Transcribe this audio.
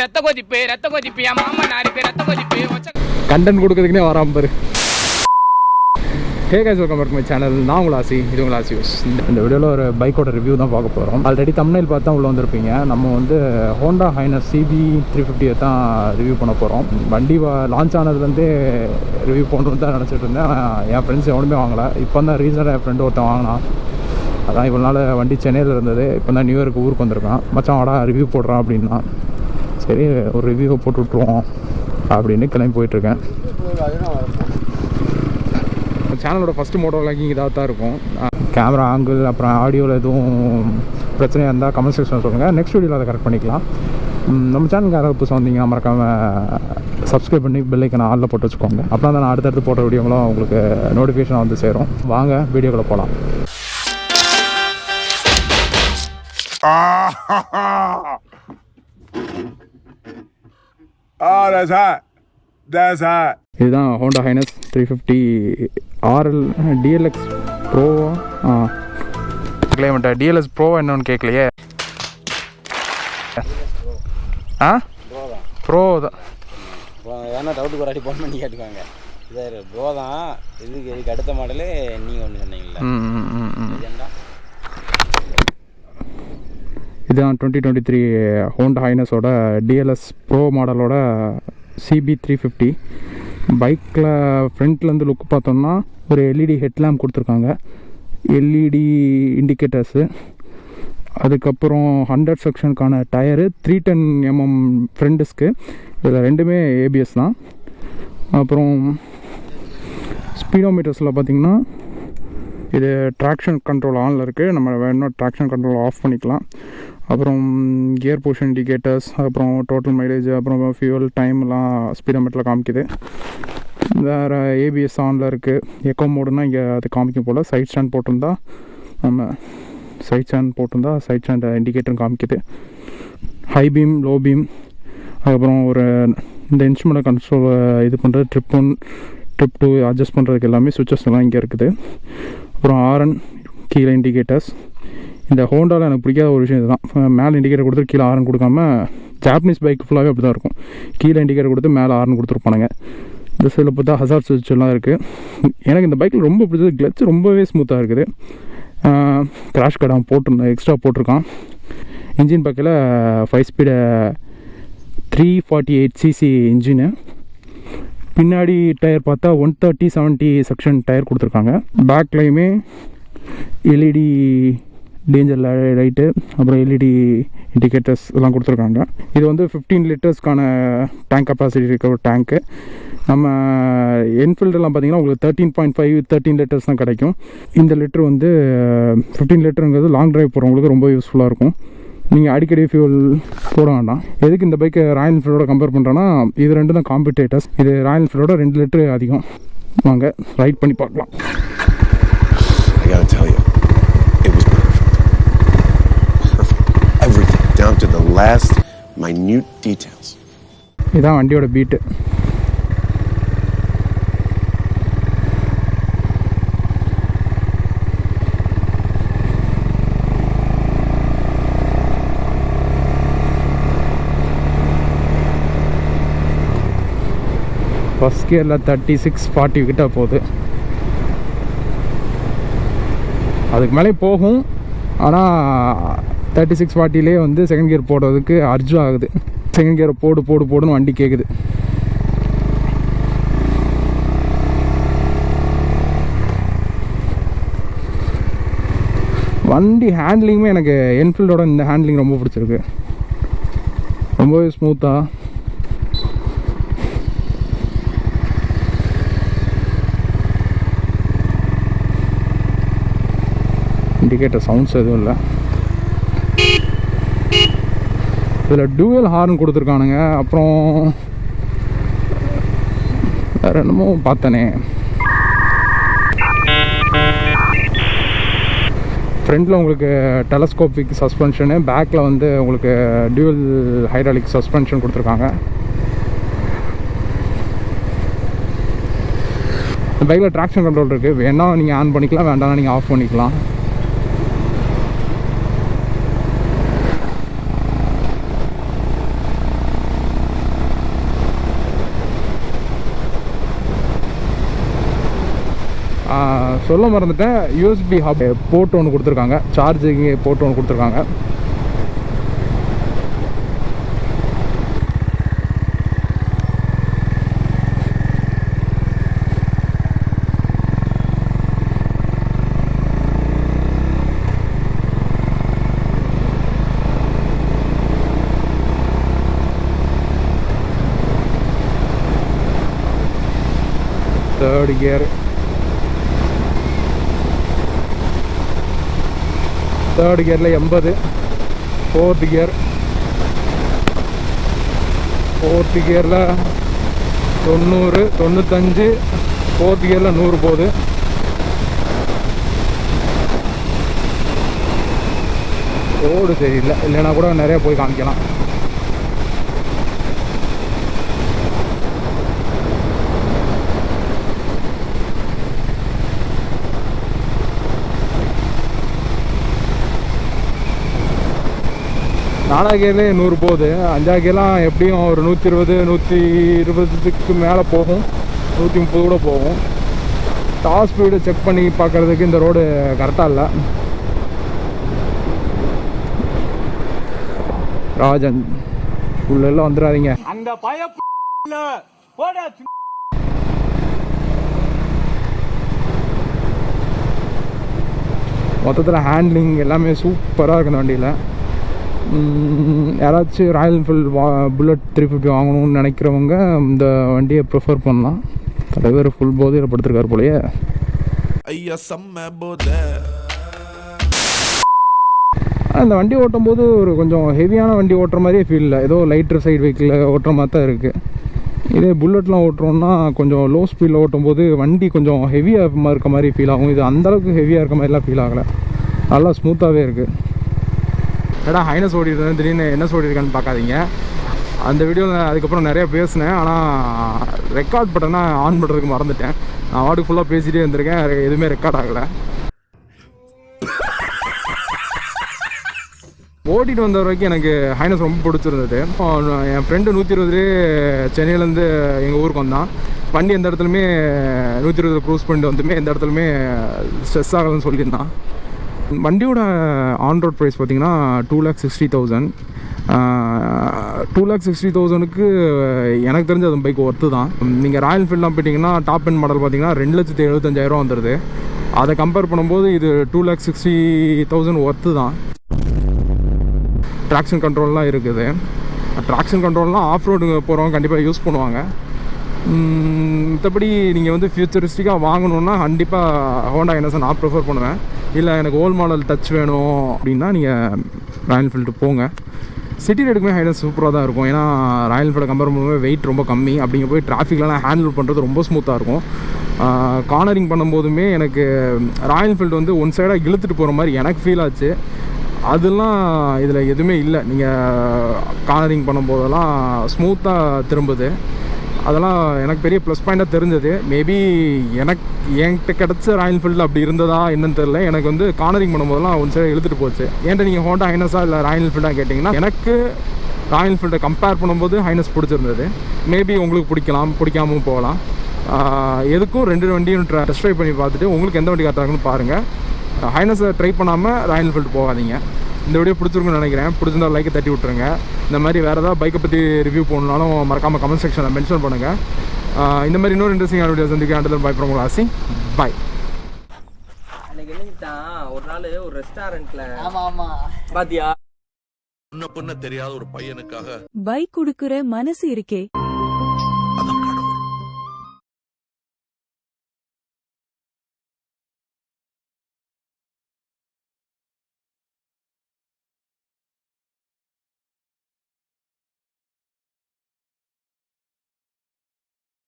ரத்த கொதிப்பு என் மாமனாருக்கு ரத்த கொதிப்பு கண்டென்ட் கொடுக்கறதுக்குனே வராம பாரு. Hey guys, welcome back my channel. நான் உங்கள் ஆசி, இது உங்கள் ஆசி யூஸ். இந்த வீடியோவில் ஒரு பைக்கோட ரிவ்யூ தான் பார்க்க போகிறோம். ஆல்ரெடி தம்ப்நெயில் பார்த்து தான் உள்ளே வந்திருப்பீங்க. நம்ம வந்து ஹோண்டா ஹைனர் CB 350 தான் ரிவ்யூ பண்ண போகிறோம். வண்டி லான்ச் ஆனதுலேருந்தே ரிவ்யூ பண்ணுறது தான் நினச்சிட்டு இருந்தேன். என் ஃப்ரெண்ட்ஸ் எவனுமே வாங்கலை. இப்போ தான் ரீசனாக என் ஃப்ரெண்டு ஒருத்தன் வாங்கினான். அதான் இவ்வளோ நாள் வண்டி சென்னையில் இருந்தது. இப்போ தான் நியூ இயருக்கு ஊருக்கு வந்திருக்கான். மச்சான் வாடா ரிவ்யூ போடுறான் அப்படின்னா, சரி ஒரு ரிவ்யூவை போட்டு விட்ருவோம் அப்படின்னு கிளம்பி போயிட்டுருக்கேன். சேனலோட ஃபஸ்ட்டு மோட்டோ லாங்கிங் இதாக தான் இருக்கும். கேமரா ஆங்கிள் அப்புறம் ஆடியோவில் எதுவும் பிரச்சனையாக இருந்தால் கமெண்ட் செக்ஷன் சொல்லுங்கள். நெக்ஸ்ட் வீடியோவில் அதை கரெக்ட் பண்ணிக்கலாம். நம்ம சேனலுக்கு யாராவது புதுசாக வந்தீங்கன்னா மறக்காமல் சப்ஸ்கிரைப் பண்ணி பெல் ஐக்கனை ஆளில் போட்டு வச்சுக்கோங்க. அப்புறம் தான் நான் அடுத்தடுத்து போட்ட வீடியோங்களும் உங்களுக்கு நோட்டிஃபிகேஷன் வந்து சேரும். வாங்க வீடியோக்குள்ளே போகலாம். இதுதான் Honda Highness 350 RL DLX pro. கிளைமேட்டா DLX ப்ரோ என்னன்னு கேட்கலையே. ப்ரோ தான் ஏன்னா டவுட்டு ஒரு அடி ஃபோன் பண்ணி கேட்டுக்காங்க. இது ப்ரோ தான். இதுக்கு அடுத்த மாடலு நீங்கள் ஒன்று சொன்னீங்களா? இதுதான் 2023 ஹோண்டா ஹைனஸோட DLX ப்ரோ மாடலோட CB 350. பைக்கில் ஃப்ரண்ட்லேருந்து லுக் பார்த்தோம்னா ஒரு LED ஹெட்லேம்ப் கொடுத்துருக்காங்க, LED இண்டிகேட்டர்ஸு, அதுக்கப்புறம் 100 செக்ஷனுக்கான டயரு, 310 mm ஃப்ரண்ட் டிஸ்க்கு. இதில் ரெண்டுமே ABS தான். அப்புறம் ஸ்பீடோமீட்டர்ஸில் பார்த்திங்கன்னா இது ட்ராக்ஷன் கண்ட்ரோல் ஆனில் இருக்குது. நம்ம வேணும் ட்ராக்ஷன் கண்ட்ரோல் ஆஃப் பண்ணிக்கலாம். அப்புறம் கியர் பொசிஷன் இண்டிகேட்டர்ஸ், அப்புறம் டோட்டல் மைலேஜ், அப்புறம் ஃபியூவல் டைம்லாம் ஸ்பீடோமீட்டரில் காமிக்குது. வேறு ABS ஆனில் இருக்குது. எக்கோ மோடுனா இங்கே அது காமிக்கும் போல். சைட் ஸ்டாண்ட் போட்டிருந்தா சைட் ஸ்டாண்ட் இண்டிகேட்டரும் காமிக்குது. ஹை பீம், லோ பீம், அதுக்கப்புறம் ஒரு இந்த இன்ஸ்ட்ருமெண்ட் கண்ட்ரோல் இது பண்ணுறது, ட்ரிப் 1 ட்ரிப் 2 அட்ஜஸ்ட் பண்ணுறதுக்கு எல்லாமே சுவிச்சஸ் எல்லாம் இங்கே இருக்குது. அப்புறம் ஆரன் கீழே இண்டிகேட்டர்ஸ். இந்த ஹோண்டாவில் எனக்கு பிடிக்காத ஒரு விஷயம் இதுதான். மேலே இண்டிகேட்டர் கொடுத்து கீழே ஆரன் கொடுக்காம, ஜாப்பனீஸ் பைக் ஃபுல்லாகவே அப்படி தான் இருக்கும். கீழே இண்டிகேட்டர் கொடுத்து மேலே ஆரன் கொடுத்துருப்பானுங்க. இந்த சைடில் பார்த்தா ஹசார்ட் சுவிட்ச் எல்லாம் இருக்குது. எனக்கு இந்த பைக்கில் ரொம்ப பிடிச்சது கிளச் ரொம்பவே ஸ்மூத்தாக இருக்குது. கிராஷ் கார்டு அவன் எக்ஸ்ட்ரா போட்டிருக்கான். இன்ஜின் பக்கத்தில் 5 ஸ்பீடு 348cc இன்ஜினு. பின்னாடி டயர் பார்த்தா 130/70 செக்ஷன் டயர் கொடுத்துருக்காங்க. பேக்லையுமே LED டேஞ்சர் லைட்டு, அப்புறம் LED இண்டிகேட்டர்ஸ் எல்லாம் கொடுத்துருக்காங்க. இது வந்து 15 லிட்டர்ஸ்க்கான டேங்க் கெப்பாசிட்டி இருக்க ஒரு டேங்க்கு. நம்ம என்ஃபீல்டெல்லாம் பார்த்திங்கன்னா உங்களுக்கு 13.5 லிட்டர்ஸ் தான் கிடைக்கும். இந்த லிட்டர் வந்து 15 லிட்டருங்கிறது லாங் ட்ரைவ் போகிறவங்களுக்கு ரொம்ப யூஸ்ஃபுல்லாக இருக்கும். நீங்கள் அடிக்கடி ஃபியூல் போட வேண்டாம். எதுக்கு இந்த பைக்கை ராயல் என்ஃபீல்டோட கம்பேர் பண்ணுறேன்னா, இது ரெண்டு தான் காம்படிட்டர்ஸ். இது ராயல் என்ஃபீல்டோட 2 லிட்டரு அதிகம். வாங்க ரைட் பண்ணி பார்க்கலாம். Down to the last minute details. இதான் வண்டியோட பீட்டு. ஃபஸ்ட் கியரில் 36-40 கிட்ட போகுது. அதுக்கு மேலே போகும். ஆனால் 36-40லே வந்து செகண்ட் கியர் போடுறதுக்கு அர்ஜு ஆகுது. செகண்ட் கியரை போடுன்னு வண்டி கேட்குது. வண்டி ஹேண்ட்லிங்குமே எனக்கு என்ஃபீல்டோட இந்த ஹேண்ட்லிங் ரொம்ப பிடிச்சிருக்கு. ரொம்பவே ஸ்மூத்தாக. இண்டிகேட்டர் சவுண்ட்ஸ் எதுவும் இல்லை. இதில் டூவல் ஹார்ன் கொடுத்துருக்கானுங்க. அப்புறம் வேறு என்னமோ பார்த்தனே, ஃப்ரண்ட்டில் உங்களுக்கு டெலஸ்கோபிக் சஸ்பென்ஷனு, பேக்கில் வந்து உங்களுக்கு டியூவல் ஹைட்ராலிக் சஸ்பென்ஷன் கொடுத்துருக்காங்க. இந்த பைக்கில் ட்ராக்ஷன் கண்ட்ரோல் இருக்குது. வேணால் நீங்கள் ஆன் பண்ணிக்கலாம், வேண்டாம் நீங்கள் ஆஃப் பண்ணிக்கலாம். சொல்ல மறந்துட்டேன், யூஎஸ்பி ஹப் போர்ட் ஒன்று கொடுத்துருக்காங்க, சார்ஜிங் போர்ட் ஒன்று கொடுத்துருக்காங்க. தேர்ட் கியர், தேர்ட் கியரில் 80, ஃபோர்த் கியர், ஃபோர்த் கியரில் 90, 95, ஃபோர்த் கியரில் 100 போகுது. ரோடு சரியில்லை, இல்லைன்னா கூட நிறையா போய் காமிக்கலாம். நாலாவது கியர்லேயே 100 போகுது. அஞ்சாவது கியர்லாம் எப்படியும் ஒரு 120, 120க்கு மேலே போகும், 130 கூட போகும். டாப் ஸ்பீடு செக் பண்ணி பார்க்குறதுக்கு இந்த ரோடு கரெக்டாக இல்லை. ராஜன் உள்ளெல்லாம் வந்துடாதீங்க. அந்த பய போடா. மொத்தத்தில் ஹேண்ட்லிங் எல்லாமே சூப்பராக இருக்குது இந்த வண்டியில். யாராச்சும் ராயல் என்ஃபீல்டு புல்லட் 350 வாங்கணும்னு நினைக்கிறவங்க இந்த வண்டியை ப்ரிஃபர் பண்ணலாம். தலைவர் ஃபுல் போதையில் படுத்திருக்காரு போலயே. ஐயா செம்ம போதை. இந்த வண்டி ஓட்டும் போது ஒரு கொஞ்சம் ஹெவியான வண்டி ஓட்டுற மாதிரியே ஃபீல் இல்லை, ஏதோ லைட்டர் சைடு வெஹிக்கிளில் ஓட்டுற மாதிரி தான் இருக்குது. இதே புல்லட்லாம் ஓட்டுறோன்னா கொஞ்சம் லோ ஸ்பீடில் ஓட்டும் போது வண்டி கொஞ்சம் ஹெவியாக இருக்க மாதிரி ஃபீல் ஆகும். இது அந்தளவுக்கு ஹெவியாக இருக்க மாதிரிலாம் ஃபீல் ஆகலை, நல்லா ஸ்மூத்தாகவே இருக்குது. ஏடா ஹைனஸ் ஓடிட்டு திடீர்னு என்ன ஓடிருக்கான்னு பார்க்காதீங்க. அந்த வீடியோவில் அதுக்கப்புறம் நிறையா பேசினேன், ஆனால் ரெக்கார்ட் பட்டனா ஆன் பண்ணுறதுக்கு மறந்துட்டேன். நான் வாட்டுக்கு ஃபுல்லாக பேசிகிட்டே இருந்திருக்கேன், எதுவுமே ரெக்கார்ட் ஆகலை. ஓட்டிகிட்டு வந்த வரைக்கும் எனக்கு ஹைனஸ் ரொம்ப பிடிச்சிருந்தது. என் ஃப்ரெண்டு 120 சென்னையிலேருந்து எங்கள் ஊருக்கு வந்தான். வண்டி எந்த இடத்துலையுமே 120 க்ரூஸ் பண்ணிட்டு வந்துமே எந்த இடத்துலையுமே ஸ்ட்ரெஸ் ஆகலன்னு சொல்லியிருந்தான். வண்டியோட ஆன் ரோட் ப்ரைஸ் பார்த்தீங்கன்னா 2,60,000. 2,60,000க்கு எனக்கு தெரிஞ்ச அது பைக் ஒர்த்து தான். நீங்கள் ராயல் என்ஃபீல்ட்லாம் போயிட்டிங்கன்னா டாப் எண்ட் மாடல் பார்த்தீங்கன்னா 2,75,000 வந்துடுது. அதை கம்பேர் பண்ணும்போது இது 2,60,000 ஒர்த்து தான். ட்ராக்ஷன் கண்ட்ரோல்லாம் இருக்குது. ட்ராக்ஷன் கண்ட்ரோல்லாம் ஆஃப் ரோடு போகிறவங்க கண்டிப்பாக யூஸ் பண்ணுவாங்க. மற்றபடி நீங்கள் வந்து ஃபியூச்சரிஸ்டிக்காக வாங்கணுன்னா கண்டிப்பாக ஹோண்டா என்எஸ் நான் ப்ரிஃபர் பண்ணுவேன். இல்லை எனக்கு ஓல்ட் மாடல் டச் வேணும் அப்படின்னா நீங்கள் ராயல் என்ஃபீல்டு போங்க. சிட்டி ரைடுக்குமே ஹைனஸ் சூப்பராக தான் இருக்கும். ஏன்னா ராயல் என்ஃபீல்டை கம்பேர் பண்ணும்போது வெயிட் ரொம்ப கம்மி. அப்படிங்க போய் டிராஃபிக்லாம் ஹேண்டில் பண்ணுறது ரொம்ப ஸ்மூத்தாக இருக்கும். கார்னரிங் பண்ணும்போதுமே எனக்கு ராயல் என்ஃபீல்டு வந்து ஒன் சைடாக இழுத்துட்டு போகிற மாதிரி எனக்கு ஃபீல் ஆச்சு. அதெல்லாம் இதில் எதுவுமே இல்லை. நீங்கள் கார்னரிங் பண்ணும்போதெல்லாம் ஸ்மூத்தாக திரும்புது. அதெல்லாம் எனக்கு பெரிய ப்ளஸ் பாயிண்ட்டாக தெரிஞ்சது. மேபி என்கிட்ட கிடச்ச ராயல் என்ஃபீல்டில் அப்படி இருந்ததா என்னன்னு தெரியல. எனக்கு வந்து கார்னரிங் பண்ணும்போதெல்லாம் ஒன் சைடு இழுத்துட்டு போச்சு. ஏன்ட்ட நீங்கள் ஹோண்டா ஹைனஸாக இல்லை ராயல் என்ஃபீல்டாக கேட்டிங்கன்னா எனக்கு ராயல் என்ஃபீல்டை கம்பேர் பண்ணும்போது ஹைனஸ் பிடிச்சிருந்தது. மேபி உங்களுக்கு பிடிக்காமல் போகலாம். எதுக்கும் 2 வண்டியும் டெஸ்ட் ட்ரைவ் பண்ணி பார்த்துட்டு உங்களுக்கு எந்த வண்டி கரெக்டாக இருக்குன்னு பாருங்கள். ஹைனஸை ட்ரை பண்ணாமல் ராயல் என்ஃபீல்டு போகாதீங்க. இந்த வீடியோ பிடிச்சிருக்குன்னு நினைக்கிறேன். பிடிச்சிருந்தா லைக்கை தட்டி விட்ருங்க. இந்த மாதிரி வேறு ஏதாவது பைக்கை பற்றி ரிவ்யூ பண்ணாலும் மறக்காமல் கமெண்ட் செக்ஷனில் மென்ஷன் பண்ணுங்கள். இந்த மாதிரி இன்னொரு இன்ட்ரெஸ்டிங்கான வீடியோ சந்திக்க ஆண்டதில் பை ஃப்ரம் ஆசி. பாய். அன்னைக்கு என்னஞ்சிட்டான் ஒரு நாள் ஒரு ரெஸ்டாரண்ட்ல பாத்தியா தெரியாத ஒரு பையனுக்காக பைக் குடுக்குற மனசு இருக்கே.